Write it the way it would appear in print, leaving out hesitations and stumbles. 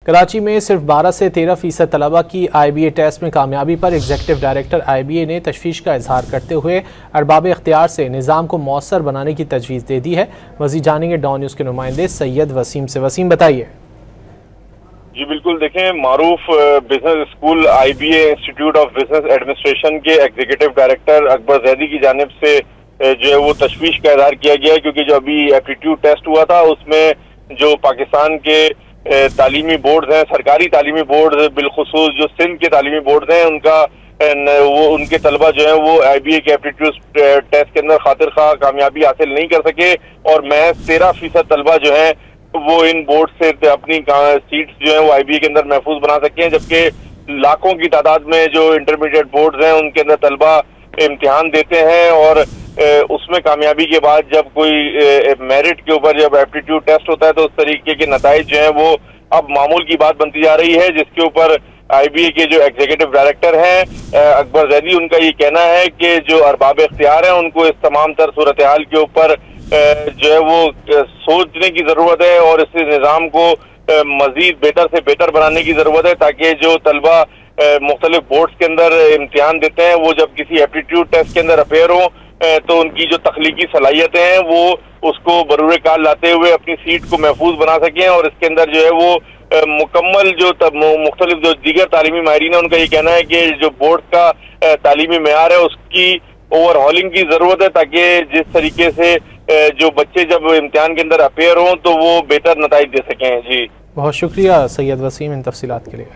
कराची में सिर्फ 12 से 13% तलबा की IBA टेस्ट में कामयाबी पर एग्जीक्यूटिव डायरेक्टर IBA ने तशवीश का इजहार करते हुए अरबाब इख्तियार से निज़ाम को मौसर बनाने की तजवीज़ दे दी है। मज़ीद जानेंगे डॉन न्यूज़ के नुमाइंदे सैयद वसीम से। वसीम, बताइए। जी बिल्कुल, देखें, Maroof business school IBA institute of business administration के एग्जीक्यूटिव डायरेक्टर अकबर जैदी की जानिब से जो है वो तशवीश का इजहार किया गया है, क्योंकि जो अभी एप्टीट्यूड टेस्ट हुआ था उसमें जो पाकिस्तान के तालीमी बोर्ड हैं, सरकारी तालीमी बोर्ड, बिलखुसूस जो सिंध के तालीमी बोर्ड हैं, उनके तलबा जो है वो IBA के एप्टीट्यूड टेस्ट के अंदर खातिर खा कामयाबी हासिल नहीं कर सके और महज 13% तलबा जो है वो इन बोर्ड से अपनी सीट्स जो है वो IBA के अंदर महफूज बना सके हैं, जबकि लाखों की तादाद में जो इंटरमीडिएट बोर्ड हैं उनके अंदर तलबा इम्तिहान देते हैं और उसमें कामयाबी के बाद जब कोई मेरिट के ऊपर जब एप्टीट्यूड टेस्ट होता है तो उस तरीके के नताइज जो है वो अब मामूल की बात बनती जा रही है, जिसके ऊपर IBA के जो एग्जीक्यूटिव डायरेक्टर हैं अकबर जैदी, उनका ये कहना है कि जो अरबाब इख्तियार हैं उनको इस तमाम तर सूरत हाल के ऊपर जो है वो सोचने की जरूरत है और इस निज़ाम को मजीद बेहतर से बेहतर बनाने की जरूरत है, ताकि जो तलबा मुख्तलिफ बोर्ड्स के अंदर इम्तिहान देते हैं वो जब किसी एप्टीट्यूड टेस्ट के अंदर अपेयर हो तो उनकी जो तख्लीकी सलाहियतें हैं वो उसको बरूरे कार लाते हुए अपनी सीट को महफूज बना सकें। और इसके अंदर जो है वो मुकम्मल जो मुख्तलिफ जो दीगर तालीमी माहिरीन है उनका ये कहना है कि जो बोर्ड का तालीमी मेयार है उसकी ओवरहॉलिंग की जरूरत है, ताकि जिस तरीके से जो बच्चे जब इम्तिहान के अंदर अपेयर हों तो वो बेहतर नताइज दे सकें। जी बहुत शुक्रिया सैयद वसीम इन तफसीलात के लिए।